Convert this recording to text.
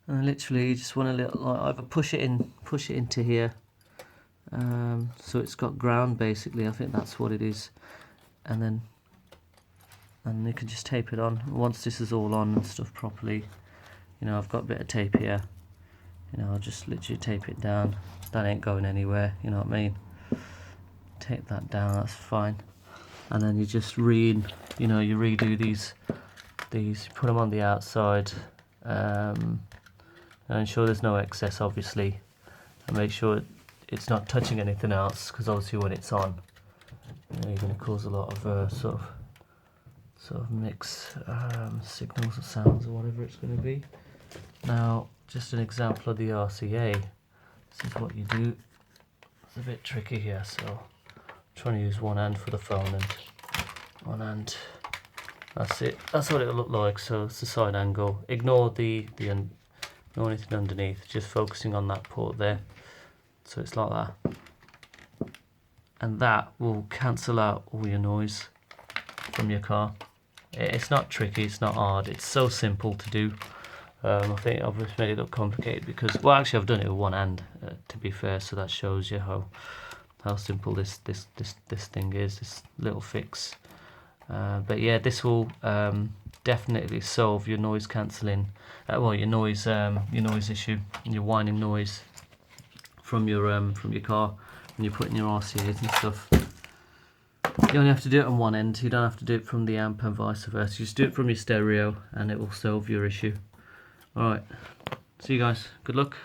And literally you just want to little, like, either push it into here, so it's got ground basically. I think that's what it is, and you can just tape it on. Once this is all on and stuff properly, you know, I've got a bit of tape here, you know, I'll just literally tape it down. That ain't going anywhere, you know what I mean. Tape that down, that's fine. And then you just you redo these, put them on the outside, and ensure there's no excess obviously, and make sure it's not touching anything else, because obviously when it's on, you know, you're going to cause a lot of sort of mix signals or sounds or whatever it's going to be. Now, just an example of the RCA. This is what you do. It's a bit tricky here, so I'm trying to use one hand for the phone and one hand. That's it. That's what it'll look like. So it's the side angle. Ignore ignore anything underneath. Just focusing on that port there. So it's like that, and that will cancel out all your noise from your car. It's not tricky. It's not hard. It's so simple to do. I think I've just made it look complicated because, well, actually I've done it with one hand, to be fair. So that shows you how simple this thing is. This little fix. But yeah, this will definitely solve your noise cancelling, your noise issue, your whining noise from your car when you're putting your RCAs and stuff. You only have to do it on one end. You don't have to do it from the amp and vice versa. You just do it from your stereo, and it will solve your issue. All right. See you guys. Good luck.